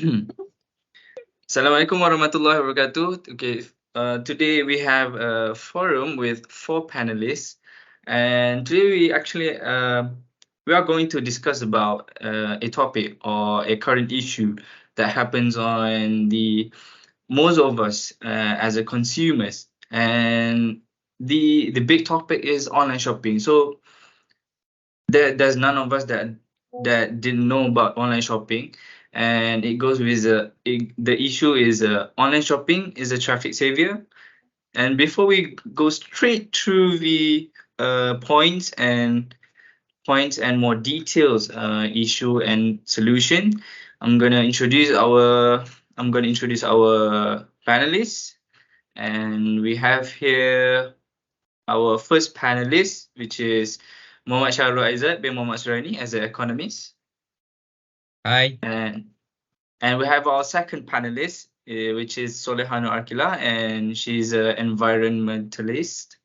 Assalamualaikum warahmatullahi wabarakatuh. Okay, today we have a forum with 4 panelists, and today we are going to discuss about a topic or a current issue that happens on the most of us as a consumers, and the big topic is online shopping. So there's none of us that didn't know about online shopping, and it goes with the issue is online shopping is a traffic savior. And before we go straight through the points and more details, issue and solution, i'm going to introduce our I'm going to introduce our panelists. And we have here our first panelist, which is Muhammad Shahrul Aizat bin Muhammad Surani as an economist. Hi. And we have our second panelist, which is Solehano Arkila, and she's an environmentalist.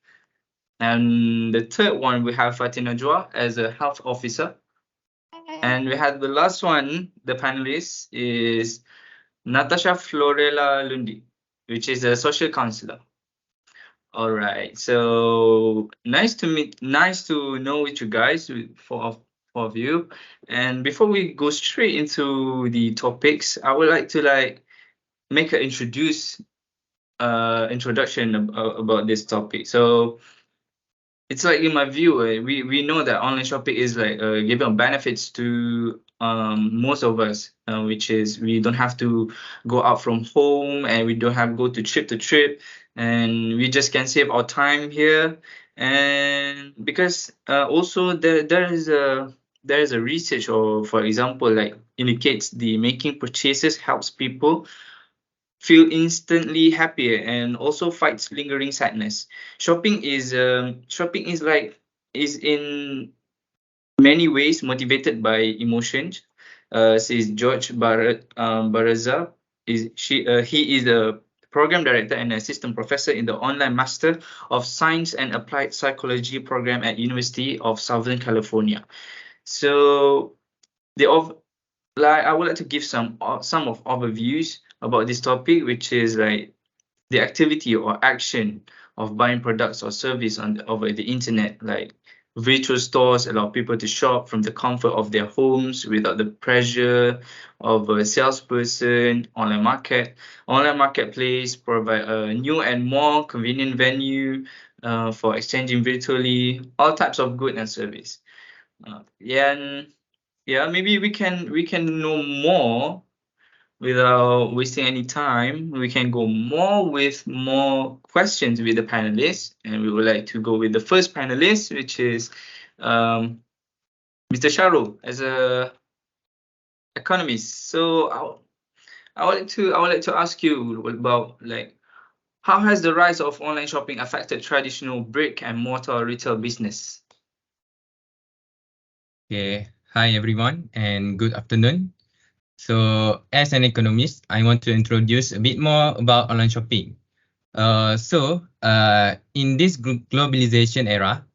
And the third one, we have Fatin Najwa as a health officer. And we have the last one, the panelist is Natasha Florella Lundi, which is a social counselor. All right. So nice to know with you guys, four of you. And before we go straight into the topics, I would like to make an introduction about this topic. So it's like, in my view, we know that online shopping is like giving benefits to most of us, which is we don't have to go out from home, and we don't have to go to trip, and we just can save our time here. And because also there is a research, or for example, like indicates the making purchases helps people feel instantly happier and also fights lingering sadness. Shopping is in many ways motivated by emotions, says George Baraza. He is a program director and assistant professor in the online Master of Science and Applied Psychology program at University of Southern California. So I would like to give some of overviews about this topic, which is like the activity or action of buying products or service over the internet. Like virtual stores allow people to shop from the comfort of their homes without the pressure of a salesperson. Online marketplace provide a new and more convenient venue for exchanging virtually all types of goods and service. Maybe we can know more without wasting any time. We can go more with more questions with the panelists, and we would like to go with the first panelist, which is Mr. Shahrul as a economist. So I would like to ask you about, like, how has the rise of online shopping affected traditional brick and mortar retail business? Okay. Hi, everyone, and good afternoon. So, as an economist, I want to introduce a bit more about online shopping. In this globalization era,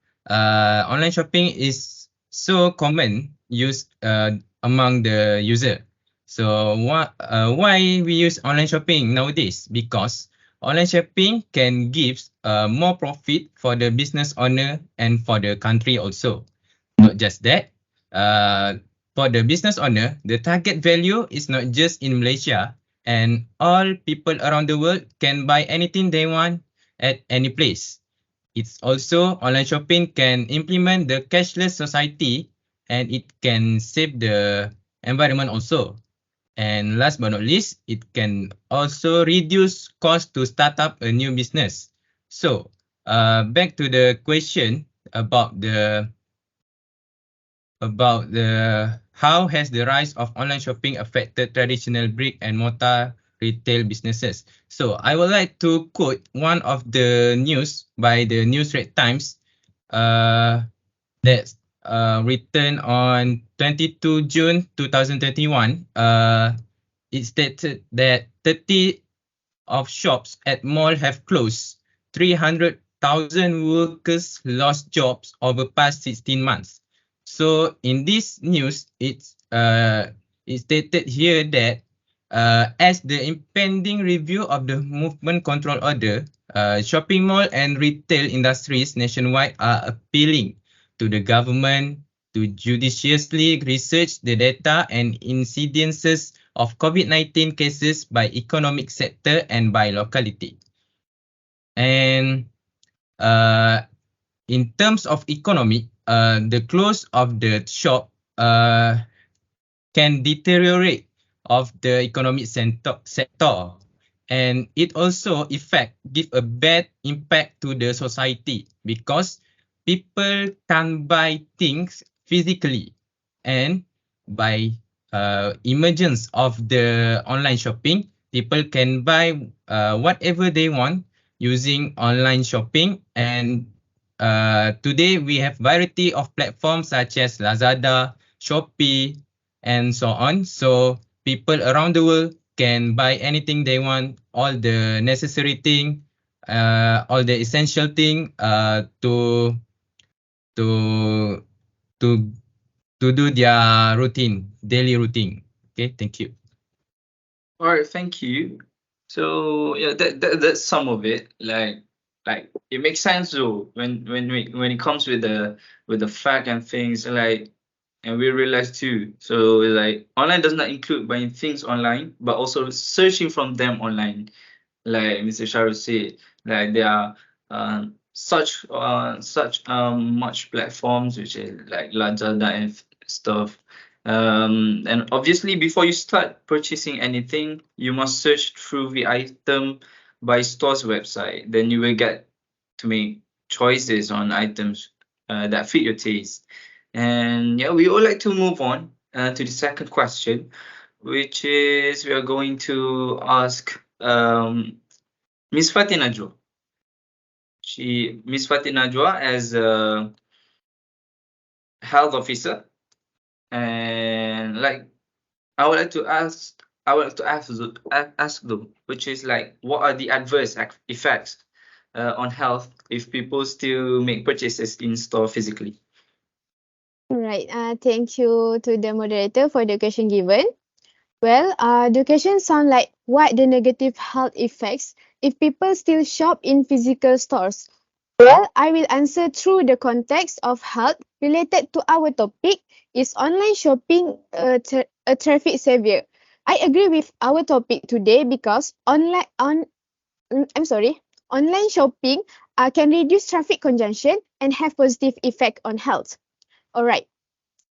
online shopping is so common used among the user. So, why we use online shopping nowadays? Because online shopping can give more profit for the business owner and for the country also. Not just that, for the business owner, the target value is not just in Malaysia, and all people around the world can buy anything they want at any place. It's also online shopping can implement the cashless society, and it can save the environment also. And last but not least, it can also reduce cost to start up a new business. So, back to the question about how has the rise of online shopping affected traditional brick and mortar retail businesses. So I would like to quote one of the news by the Newsrate Times that's written on 22 June 2021. It stated that 30 of shops at mall have closed. 300,000 workers lost jobs over past 16 months. So in this news, it's stated here that As the impending review of the movement control order, shopping mall and retail industries nationwide are appealing to the government to judiciously research the data and incidences of COVID-19 cases by economic sector and by locality. And in terms of economy, the close of the shop can deteriorate of the economic sector, and it also give a bad impact to the society because people can't buy things physically, and by emergence of the online shopping, people can buy whatever they want using online shopping. And today we have variety of platforms such as Lazada, Shopee, and so on. So people around the world can buy anything they want, all the necessary thing, all the essential thing to to to to do their daily routine. Okay, thank you. All right, thank you. So yeah, that's some of it. Like it makes sense though when it comes with the fact and things like, and we realize too. So like online does not include buying things online, but also searching from them online. Like Mr. Sharu said, like there are such much platforms which is like Lazada and stuff. And obviously before you start purchasing anything, you must search through the item by store's website. Then you will get to make choices on items that fit your taste. And yeah, we would like to move on to the second question, which is we are going to ask Miss Fatih Najwa. Miss Fatih Najwa as a health officer, and like I would like to ask them, which is like, what are the adverse effects on health if people still make purchases in store physically? Right. Thank you to the moderator for the question given. Well, the question sound like what the negative health effects if people still shop in physical stores. Well, I will answer through the context of health related to our topic. Is online shopping a traffic savior? I agree with our topic today because online shopping can reduce traffic congestion and have positive effect on health. All right.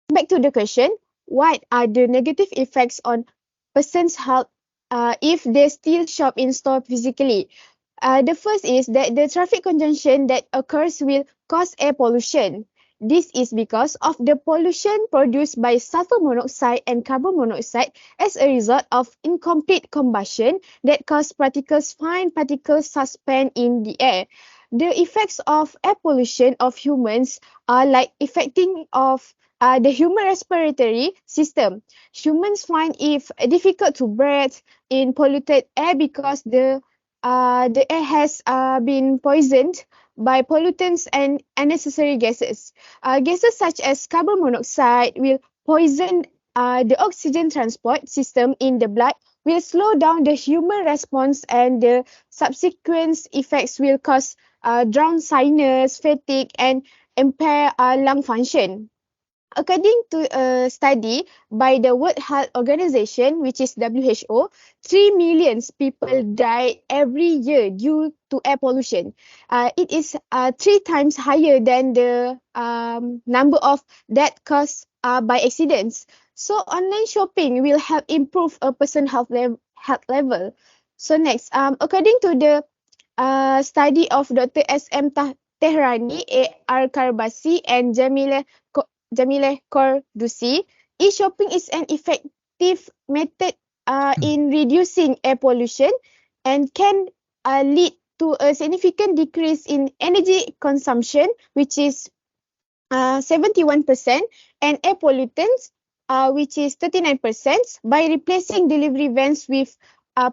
Back to the question, what are the negative effects on person's health if they still shop in store physically? The first is that the traffic congestion that occurs will cause air pollution. This is because of the pollution produced by sulfur monoxide and carbon monoxide as a result of incomplete combustion that cause fine particles suspend in the air. The effects of air pollution of humans are like affecting of the human respiratory system. Humans find it difficult to breathe in polluted air because the air has been poisoned by pollutants and unnecessary gases. Gases such as carbon monoxide will poison the oxygen transport system in the blood, will slow down the human response, and the subsequent effects will cause drown sinus, fatigue, and impair lung function. According to a study by the World Health Organization, which is WHO, 3 million people die every year due to air pollution. It is 3 times higher than the number of deaths caused by accidents. So online shopping will help improve a person's health level. So next, according to the study of Dr. S.M. Tehrani, A.R. Karbasi, and Jamileh Kordusi, e-shopping is an effective method in reducing air pollution and can lead to a significant decrease in energy consumption, which is 71%, and air pollutants, which is 39%, by replacing delivery vans with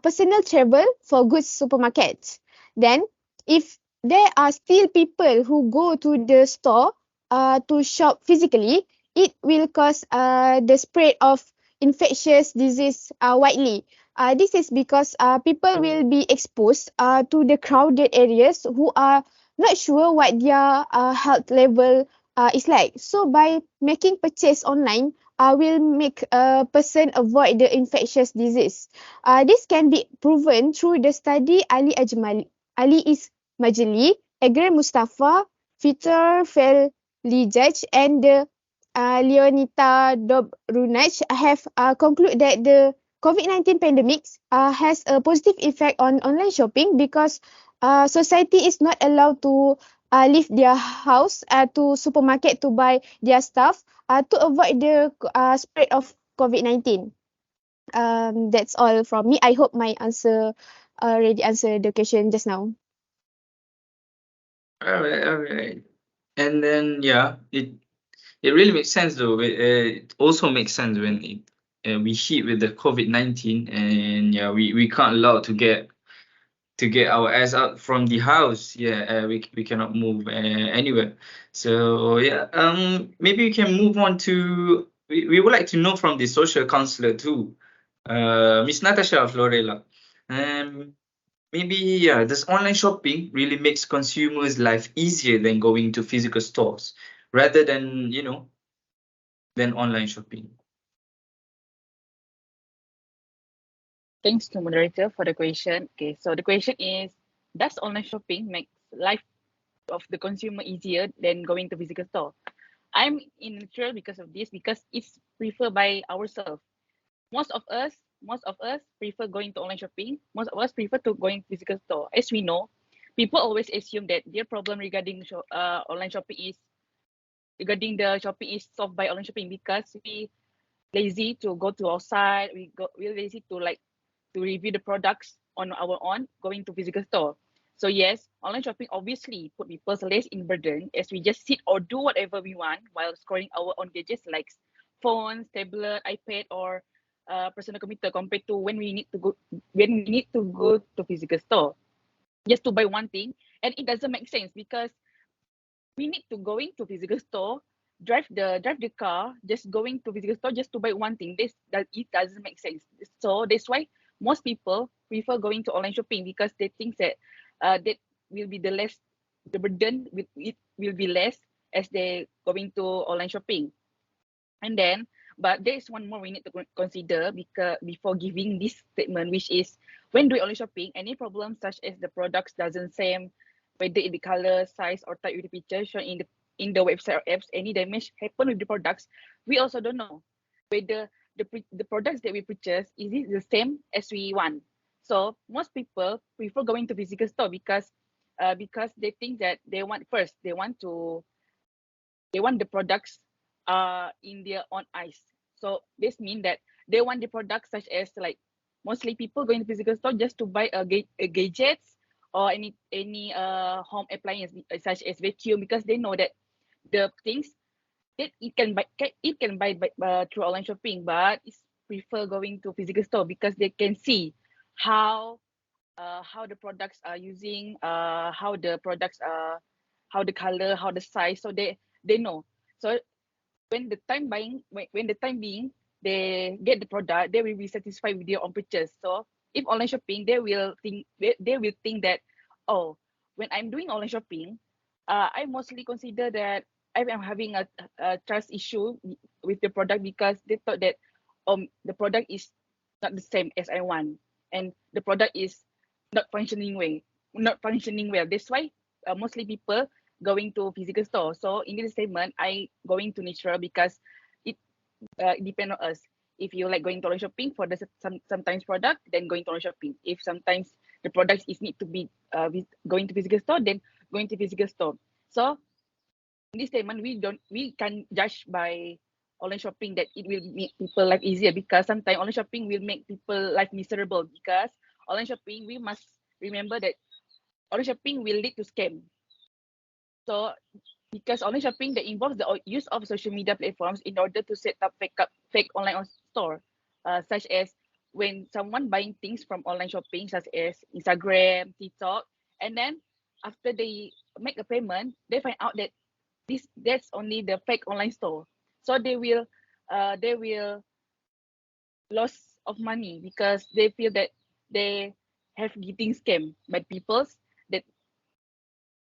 personal travel for goods supermarkets. Then, if there are still people who go to the store to shop physically, it will cause the spread of infectious disease widely. This is because people will be exposed to the crowded areas who are not sure what their health level is like. So by making purchase online, will make a person avoid the infectious disease. This can be proven through the study Ali Is Majli, Egre Mustafa, Peter Feljaj, and Leonita Dobrunaj have concluded that the COVID-19 pandemic has a positive effect on online shopping because society is not allowed to leave their house to supermarket to buy their stuff to avoid the spread of COVID-19. That's all from me. I hope my answer already answered the question just now. All right. And then yeah, it really makes sense though. It also makes sense when we hit with the COVID-19, and yeah, we can't allow to get our ass out from the house. Yeah, we cannot move anywhere. So yeah, maybe we can move on to we would like to know from the social counselor too, Miss Natasha Florella. Um, Maybe yeah, does online shopping really makes consumers' life easier than going to physical stores rather than than online shopping? Thanks to moderator for the question. Okay, so the question is, does online shopping make life of the consumer easier than going to physical store? I'm in neutral because of this, because it's preferred by ourselves. Most of us prefer going to online shopping. Most of us prefer to going physical store. As we know, people always assume that their problem regarding online shopping is regarding the shopping is solved by online shopping because we lazy to go to outside. We're lazy to to review the products on our own, going to physical store. So yes, online shopping obviously put people less in burden as we just sit or do whatever we want while scrolling our own gadgets like phones, tablet, iPad, or personal computer compared to when we need to go to physical store just to buy one thing, and it doesn't make sense because we need to going to physical store, drive the car, just going to physical store just to buy one thing. That it doesn't make sense. So that's why most people prefer going to online shopping because they think that that will be the burden will it will be less as they going to online shopping. And then, but there is one more we need to consider because before giving this statement, which is when doing online shopping, any problems such as the products doesn't same, whether in the color, size, or type with the picture shown in the website or apps, any damage happen with the products, we also don't know whether the products that we purchase is it the same as we want. So most people prefer going to physical store because they think that they want the products in their own eyes. So this means that they want the products such as like mostly people going to physical store just to buy a gadgets or any home appliance such as vacuum because they know that the things that it can buy through online shopping, but it's prefer going to physical store because they can see how how the products are using, how the products are, how the color, how the size, so they know. So when the time being they get the product, they will be satisfied with their own purchase. So if online shopping, they will think that, oh, when I'm doing online shopping, I mostly consider that I am having a trust issue with the product because they thought that the product is not the same as I want, and the product is not functioning not functioning well. That's why mostly people going to physical store. So in this statement, I going to neutral because it depend on us. If you like going to online shopping for the sometimes product, then going to online shopping. If sometimes the products is need to be going to physical store, then going to physical store. So in this statement, we can judge by online shopping that it will make people life easier because sometimes online shopping will make people life miserable because online shopping we must remember that online shopping will lead to scam. So because online shopping that involves the use of social media platforms in order to set up fake online store, such as when someone buying things from online shopping, such as Instagram, TikTok, and then after they make a payment, they find out that that's only the fake online store. So they will lose of money because they feel that they have getting scammed by people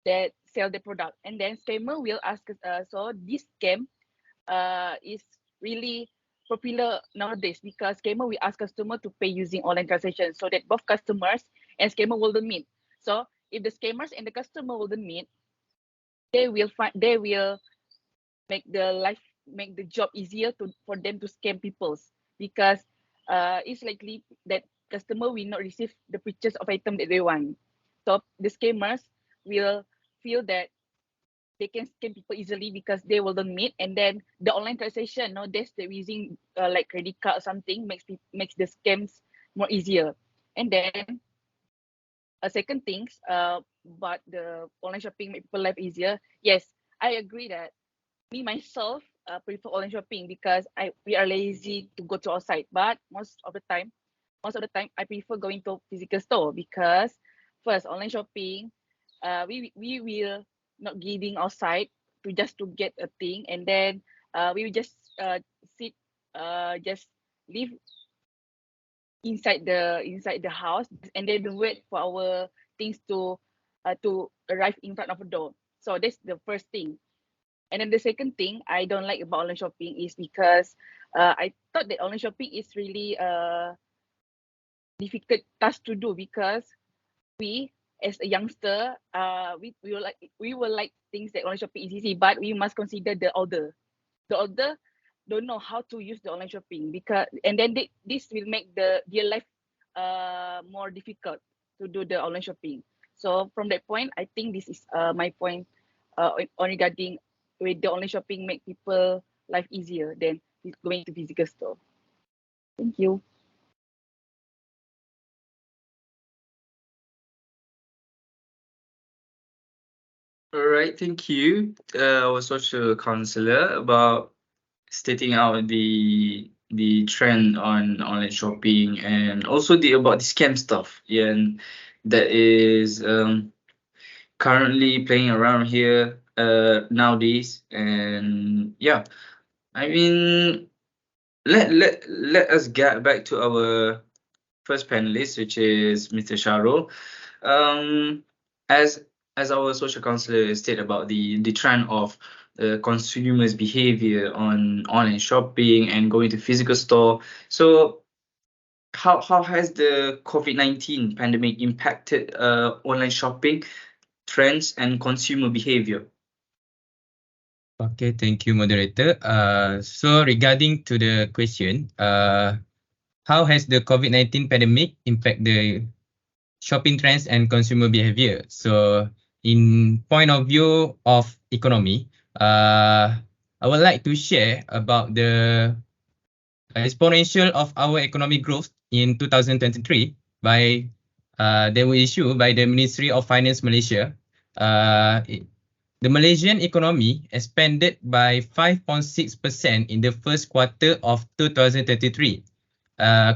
that sell the product, and then scammer will ask us, so this scam is really popular nowadays because scammer will ask customer to pay using online transaction so that both customers and scammer wouldn't meet. So if the scammers and the customer wouldn't meet, they will make the job easier for them to scam people because it's likely that customer will not receive the pictures of item that they want. So the scammers will feel that they can scam people easily because they will not meet, and then the online transaction nowadays they're using like credit card or something makes the scams more easier. And then a second things but the online shopping make people life easier. Yes, I agree that me myself prefer online shopping because we are lazy to go to outside, but most of the time I prefer going to physical store because first online shopping we will not giving outside to just to get a thing, and then we will just sit just live inside the house and then wait for our things to arrive in front of the door. So that's the first thing. And then the second thing I don't like about online shopping is because I thought that online shopping is really a difficult task to do because we as a youngster we will like things that online shopping is easy, but we must consider the older don't know how to use the online shopping because, and then this will make their life more difficult to do the online shopping. So from that point I think this is my point on regarding with the online shopping make people life easier than going to physical store. Thank you. All right, thank you, our social counselor, about stating out the trend on online shopping and also about the scam stuff. Yeah, and that is currently playing around here nowadays. And yeah, I mean, let us get back to our first panelist, which is Mr. Shahrul. Um, as our social counselor stated about the trend of consumers' behavior on online shopping and going to physical store. So how has the COVID-19 pandemic impacted online shopping trends and consumer behavior? Okay, thank you, moderator. So regarding to the question, how has the COVID-19 pandemic impact the shopping trends and consumer behavior? So in point of view of economy, I would like to share about the exponential of our economic growth in 2023 by they were issued by the Ministry of Finance Malaysia. The Malaysian economy expanded by 5.6% in the first quarter of 2023,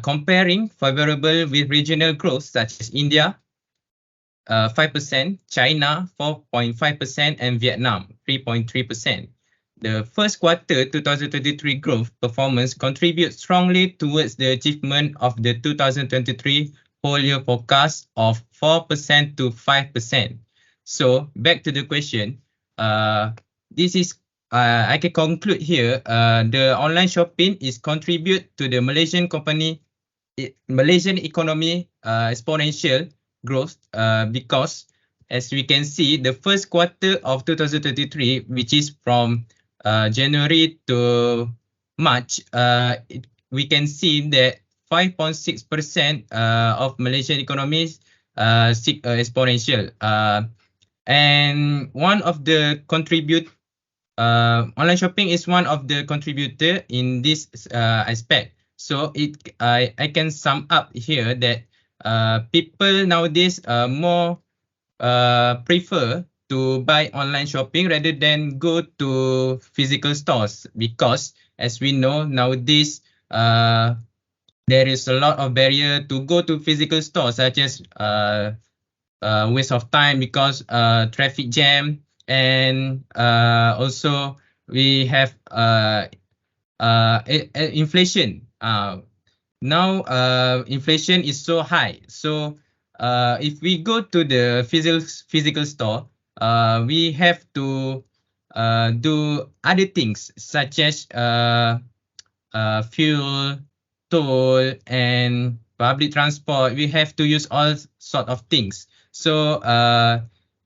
comparing favorable with regional growth such as India, 5%, China 4.5%, and Vietnam 3.3%. The first quarter 2023 growth performance contributes strongly towards the achievement of the 2023 whole year forecast of 4% to 5%. So back to the question, this is I can conclude here. The online shopping is contribute to the Malaysian economy exponential growth because as we can see, the first quarter of 2023, which is from January to March, we can see that 5.6% of Malaysian economies exponential. And one of the online shopping is one of the contributor in this aspect. So I can sum up here that people nowadays more prefer to buy online shopping rather than go to physical stores because as we know nowadays there is a lot of barrier to go to physical stores such as waste of time because traffic jam, and also we have inflation. now inflation is so high. So if we go to the physical store, we have to do other things such as fuel, toll, and public transport. We have to use all sort of things. So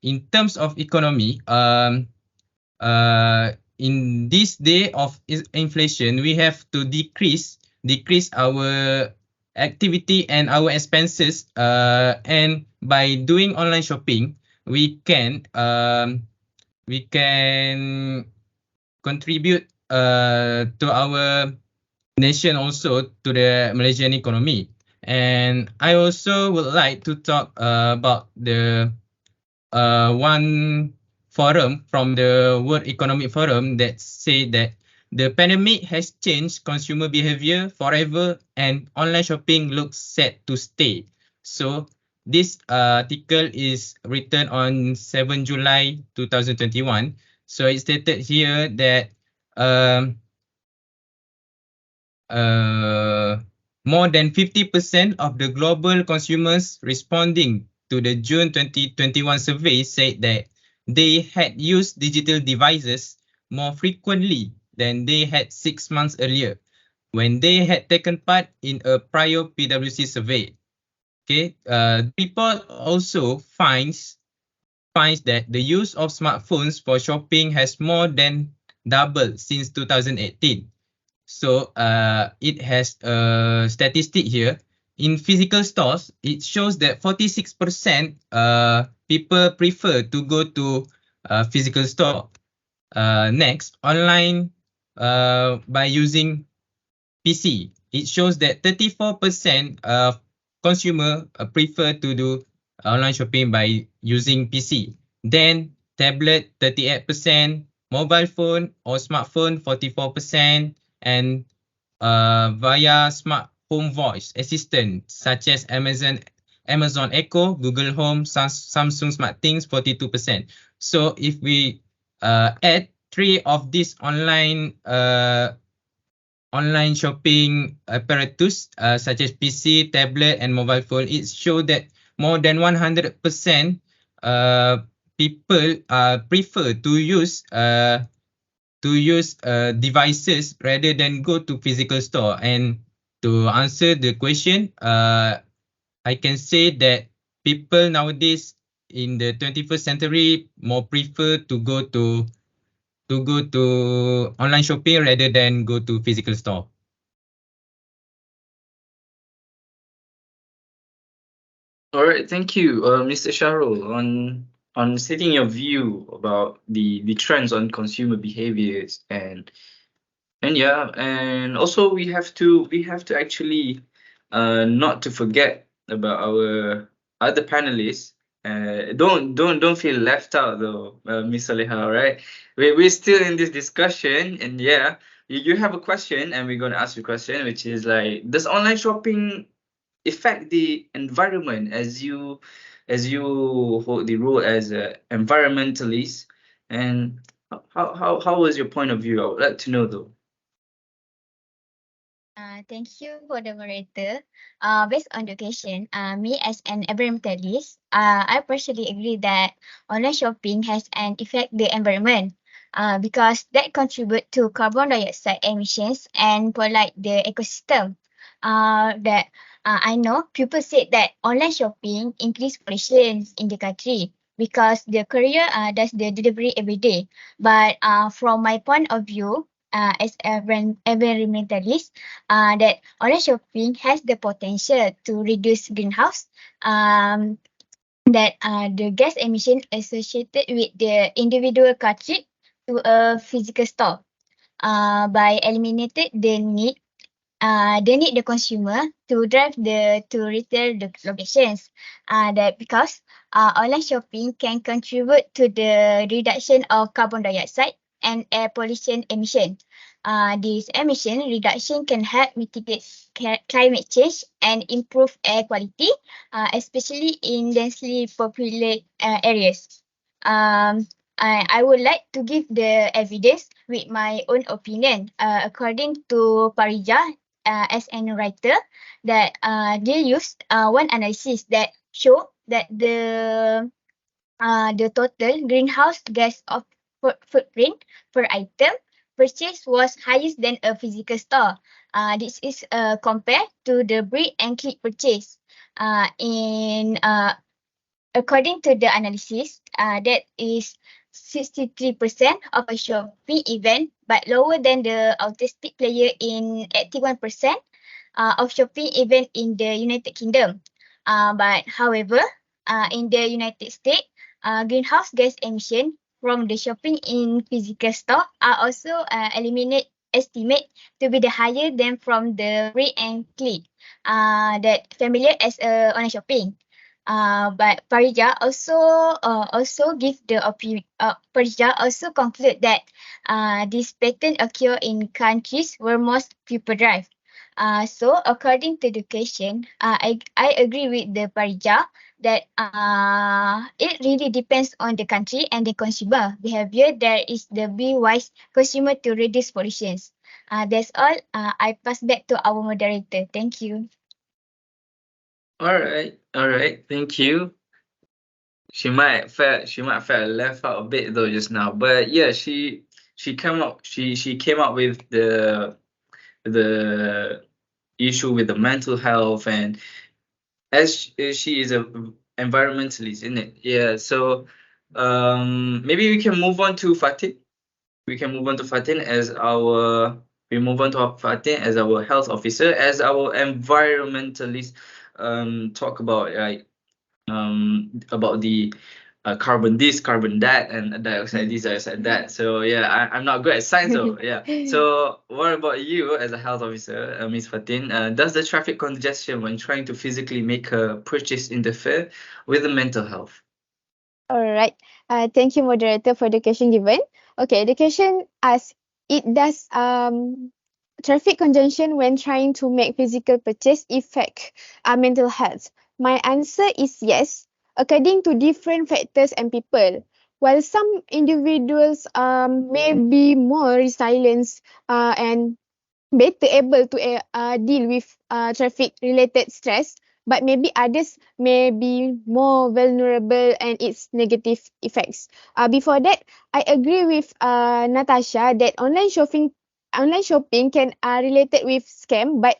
in terms of economy, in this day of inflation, we have to decrease our activity and our expenses. And by doing online shopping, we can contribute to our nation, also to the Malaysian economy. And I also would like to talk about the one forum from the World Economic Forum that say that the pandemic has changed consumer behavior forever and online shopping looks set to stay. So this article is written on 7 July 2021. So it stated here that um, more than 50% of the global consumers responding to the June 2021 survey said that they had used digital devices more frequently than they had 6 months earlier, when they had taken part in a prior PwC survey. Okay, report also finds that the use of smartphones for shopping has more than doubled since 2018. So it has a statistic here. In physical stores, it shows that 46% people prefer to go to a physical store. Next, online by using PC, it shows that 34% of consumer prefer to do online shopping by using PC. Then tablet 38%, mobile phone or smartphone 44%, and via smart home voice assistant such as Amazon Echo, Google Home, Samsung SmartThings 42%. So if we add three of these online shopping apparatus such as PC, tablet, and mobile phone, it shows that more than 100% people prefer to use devices rather than go to physical store. And to answer the question, I can say that people nowadays in the 21st century more prefer to go to online shopping rather than go to physical store. All right, thank you, Mr. Shahrul, on stating your view about the trends on consumer behaviors. And yeah, and also we have to actually not to forget about our other panelists. Don't feel left out though, Miss Saleha, right? We're still in this discussion, and yeah, you have a question, and we're gonna ask you a question, which is like, does online shopping affect the environment as you hold the role as a environmentalist? And how was your point of view? I would like to know though. Thank you for the moderator. Based on the question, me as an environmentalist, I personally agree that online shopping has an effect the environment, because that contribute to carbon dioxide emissions and pollute the ecosystem. That I know people said that online shopping increase pollution in the country because the courier does the delivery every day. But from my point of view, as an environmentalist, that online shopping has the potential to reduce greenhouse, that the gas emission associated with the individual cartridge to a physical store, by eliminating the consumer to drive to retail the locations. That because online shopping can contribute to the reduction of carbon dioxide and air pollution emission. This emission reduction can help mitigate climate change and improve air quality, especially in densely populated areas. I would like to give the evidence with my own opinion. According to Parija, as an writer that they used one analysis that show that the total greenhouse gas of footprint per item purchase was highest than a physical store. This is compared to the brick and click purchase. In according to the analysis, that is 63% of a shopping event, but lower than the autistic player in 81% of shopping event in the United Kingdom. But however, in the United States, greenhouse gas emission from the shopping in physical store are also estimate to be the higher than from the brick and click that familiar as online shopping. But Parija also give the opinion. Parija also conclude that this pattern occur in countries where most people drive. So according to the question, I agree with the Parija that it really depends on the country and the consumer behavior. There is the be wise consumer to reduce pollutions. That's all. I pass back to our moderator. Thank you. All right. Thank you. She might felt left out a bit though just now, but yeah, she came up with the issue with the mental health, and as she is a environmentalist, isn't it? Yeah. So maybe we can move on to Fatin. Fatin as our health officer, as our environmentalist. Talk about about the carbon this, carbon that, and dioxide this, dioxide that. So yeah, I'm not good at science though. Yeah. So what about you as a health officer, Ms. Fatin? Does the traffic congestion when trying to physically make a purchase interfere with the mental health? All right. Thank you, moderator, for the question given. Okay, the question asks, it does traffic congestion when trying to make physical purchase affect mental health? My answer is yes, according to different factors and people. While some individuals may be more resilient and better able to deal with traffic-related stress, but maybe others may be more vulnerable and its negative effects. Before that, I agree with Natasha that online shopping can related with scam, but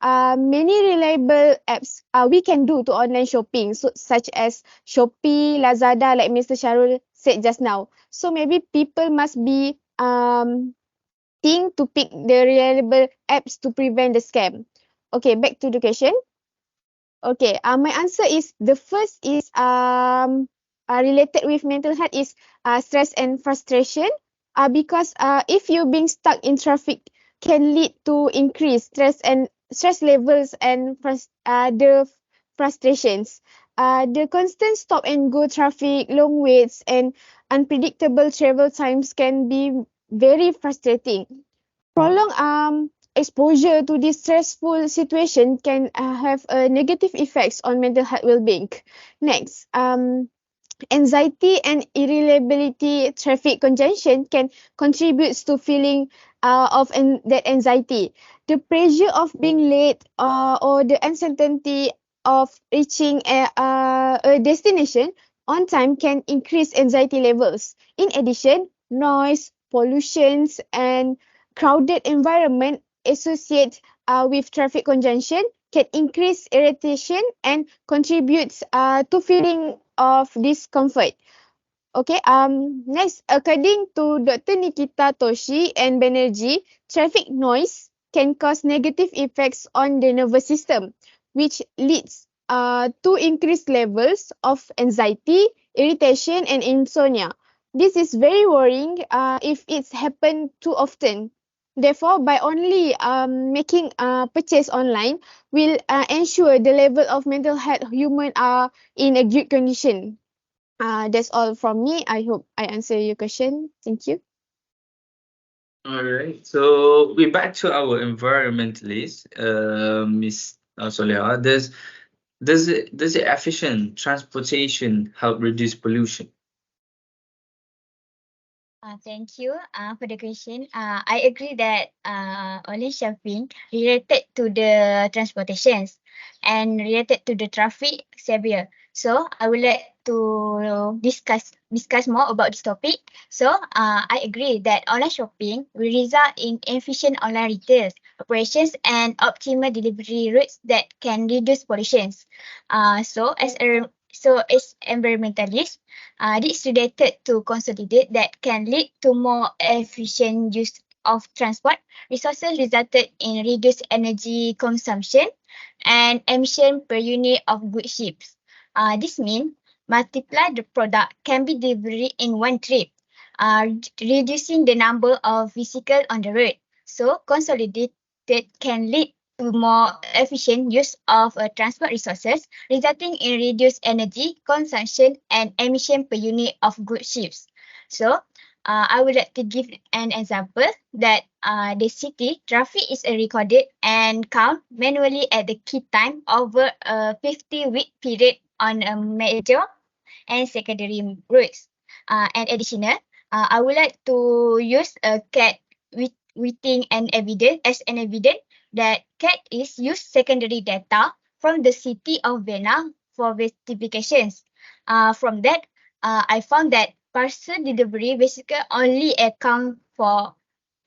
many reliable apps we can do to online shopping, so, such as Shopee, Lazada, like Mr. Sharul said just now. So maybe people must be think to pick the reliable apps to prevent the scam. Okay, back to the question. Okay, my answer is the first is related with mental health is stress and frustration. Because if you being stuck in traffic can lead to increased stress levels and the frustrations. The constant stop and go traffic, long waits, and unpredictable travel times can be very frustrating. Prolonged exposure to this stressful situation can have negative effects on mental health well-being. Next, anxiety and irritability traffic congestion can contribute to feeling that anxiety. The pressure of being late or the uncertainty of reaching a destination on time can increase anxiety levels. In addition, noise, pollutions, and crowded environment associated with traffic congestion can increase irritation and contributes to feeling of discomfort. Okay, next, according to Dr. Nikita Toshi and Banerjee, traffic noise can cause negative effects on the nervous system, which leads to increased levels of anxiety, irritation, and insomnia. This is very worrying if it's happened too often. Therefore, by only making a purchase online will ensure the level of mental health human are in a good condition. That's all from me. I hope I answer your question. Thank you. All right. So we're back to our environmentalist, Miss Soleha. Does the efficient transportation help reduce pollution? Thank you for the question. I agree that online shopping related to the transportations and related to the traffic severe. So I would like to discuss more about this topic. So I agree that online shopping will result in efficient online retail operations and optimal delivery routes that can reduce pollutions. So as environmentalists, this related to consolidate that can lead to more efficient use of transport resources resulted in reduced energy consumption and emission per unit of goods ships. This means multiply the product can be delivered in one trip, reducing the number of vehicles on the road. So consolidated can lead to more efficient use of transport resources, resulting in reduced energy consumption and emission per unit of goods ships. So, I would like to give an example that the city traffic is recorded and count manually at the key time over a 50-week period on a major and secondary roads. And additional, I would like to use a CAT within an evidence as an evidence that CAT is used secondary data from the city of Vienna for investigations. From that, I found that parcel delivery basically only account for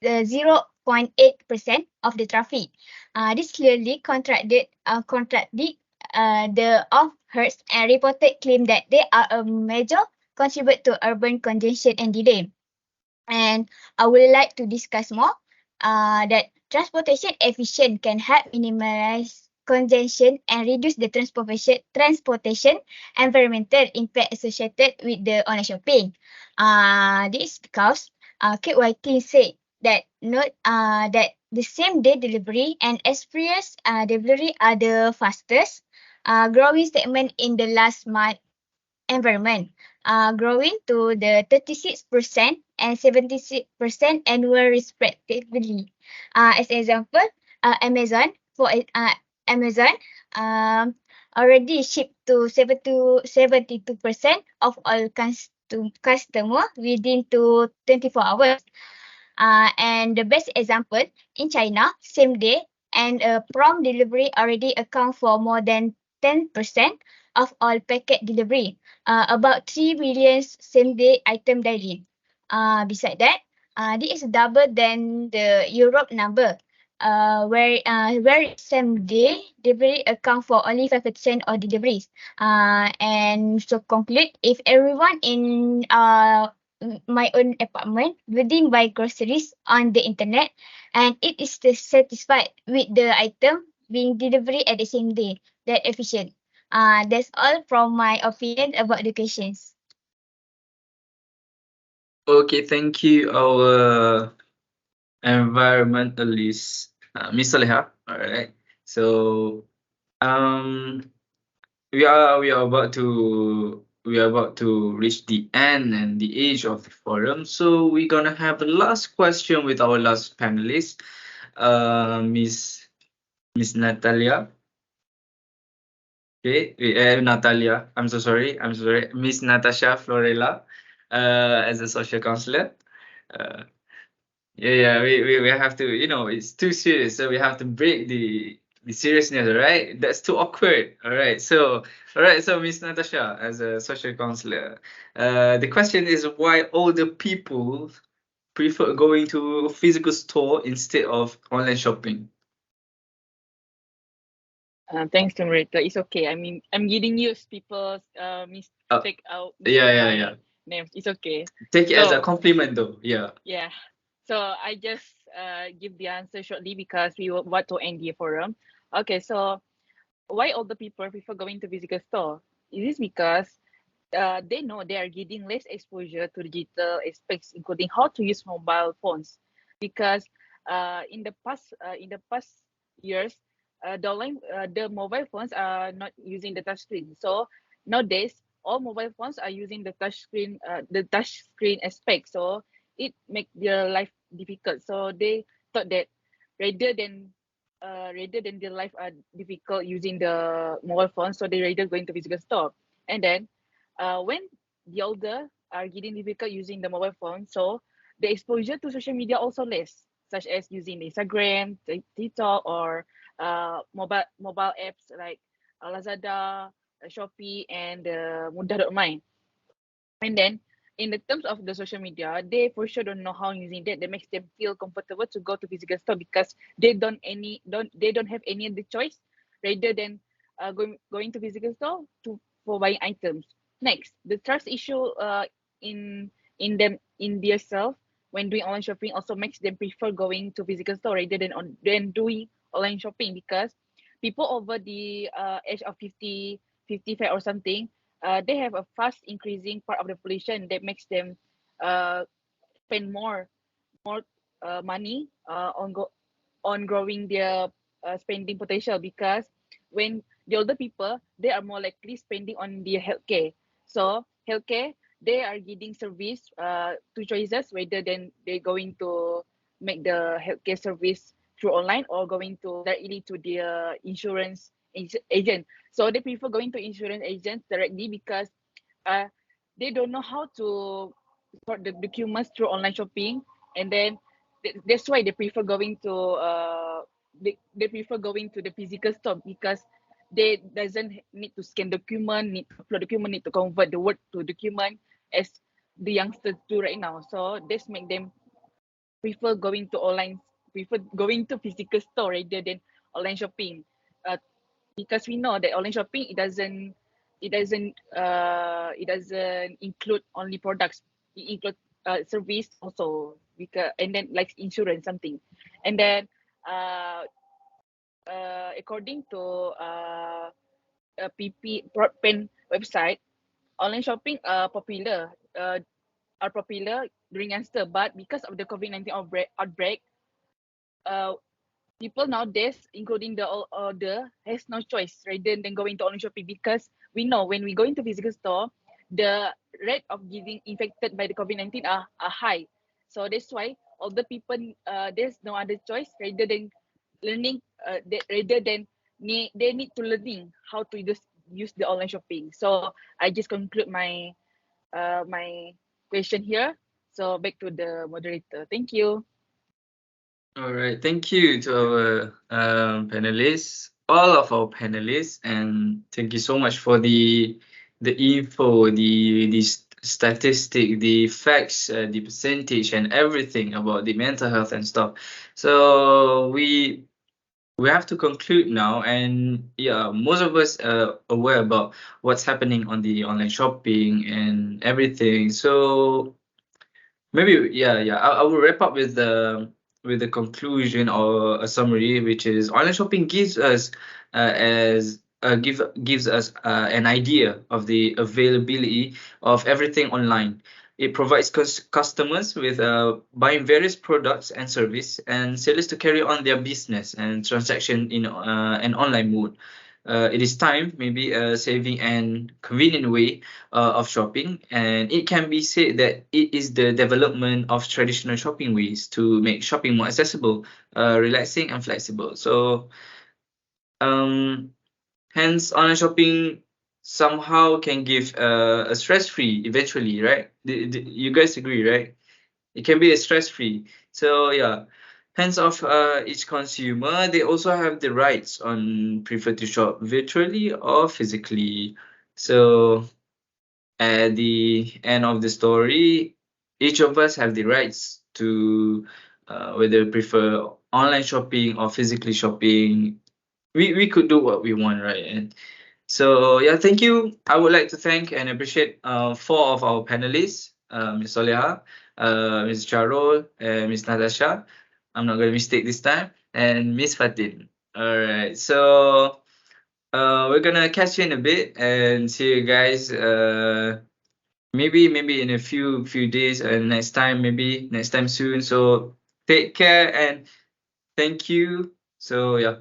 the 0.8% of the traffic. This clearly contradict the of Hertz and reported claim that they are a major contribute to urban congestion and delay. And I would like to discuss more that transportation efficient can help minimize congestion and reduce the transportation environmental impact associated with the online shopping. This because Kate Whiting said that that the same day delivery and express delivery are the fastest growing segment in the last month environment, growing to the 36% and 76% annual respectively. As example, Amazon Amazon um, already shipped to 72% of all customer within 24 hours. And the best example in China, same day and prompt delivery already account for more than 10% of all packet delivery, about 3 million same day item daily. Beside that, this is double than the Europe number, where same day delivery account for only 5% of deliveries. And so conclude, if everyone in my own apartment within buy groceries on the internet and it is still satisfied with the item being delivered at the same day, that efficient. That's all from my opinion about the questions. Okay, thank you, our environmentalist, Miss Saleha. All right. So, we are about to reach the end and the age of the forum. So we're gonna have the last question with our last panelist, Miss Natalia. Okay, Natalia. I'm so sorry. Miss Natasha Florella, as a social counselor. Uh, yeah, we have to, it's too serious, so we have to break the seriousness, right? That's too awkward. All right, so Miss Natasha, as a social counselor, the question is why older people prefer going to a physical store instead of online shopping. Thanks to Marita. It's okay. I mean, I'm getting used people's mistake out Yeah. names. It's okay. Take it as a So- compliment, though. Yeah. Yeah. So I just give the answer shortly because we want to end the forum. Okay, so why older people prefer going to physical store? Is this because they know they are getting less exposure to digital aspects, including how to use mobile phones? Because in the past years, the mobile phones are not using the touch screen. So nowadays, all mobile phones are using the touch screen aspect. So it make their life difficult. So they thought that rather than their life are difficult using the mobile phone, so they rather going to physical store. And then when the older are getting difficult using the mobile phone, so the exposure to social media also less, such as using Instagram, TikTok, or mobile apps like Lazada, Shopee, and Mudah.my. And then in the terms of the social media, they for sure don't know how using that. That makes them feel comfortable to go to physical store because they don't have any other choice rather than going to physical store for buying items. Next, the trust issue in their self when doing online shopping also makes them prefer going to physical store rather than doing online shopping, because people over the age of 50, 55 or something, they have a fast increasing part of the population that makes them spend more money on growing their spending potential, because when the older people, they are more likely spending on their healthcare. So healthcare, they are getting service two choices, whether then they're going to make the healthcare service through online or going to directly to their insurance agent. So they prefer going to insurance agents directly because they don't know how to sort the documents through online shopping, and then that's why they prefer going to they prefer going to the physical store, because they doesn't need to scan document, need to upload document, need to convert the word to document as the youngsters do right now. So this make them prefer going to physical store rather than online shopping, because we know that online shopping, it doesn't include only products, it includes service also, because and then like insurance something. And then according to a Pen website, online shopping are popular during youngster, but because of the COVID-19 outbreak, uh, people nowadays, including the older, has no choice rather than going to online shopping, because we know when we go into physical store, the rate of getting infected by the COVID-19 are high. So that's why older people, there's no other choice rather than learning, they need to learning how to use the online shopping. So I just conclude my my question here. So back to the moderator. Thank you. All right, thank you to our panelists, all of our panelists, and thank you so much for the info, the statistic, the facts, the percentage, and everything about the mental health and stuff. So we have to conclude now, and yeah, most of us are aware about what's happening on the online shopping and everything. So maybe I will wrap up with the conclusion or a summary, which is online shopping gives us gives us an idea of the availability of everything online. It provides customers with buying various products and service, and sellers to carry on their business and transaction in an online mode. It is time, maybe a saving and convenient way of shopping, and it can be said that it is the development of traditional shopping ways to make shopping more accessible, relaxing, and flexible. So, hence, online shopping somehow can give a stress-free eventually, right? You guys agree, right? It can be a stress-free. So yeah, hands off each consumer. They also have the rights on prefer to shop virtually or physically. So at the end of the story, each of us have the rights to whether prefer online shopping or physically shopping. We could do what we want, right? And so yeah, thank you. I would like to thank and appreciate four of our panelists, Ms. Soleha, Ms. Charol, and Ms. Natasha. I'm not going to mistake this time, and Miss Fatin. All right, so we're gonna catch you in a bit and see you guys. Maybe in a few days and maybe next time soon. So take care and thank you. So yeah,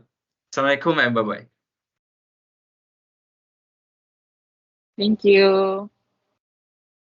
Assalamualaikum and bye bye. Thank you.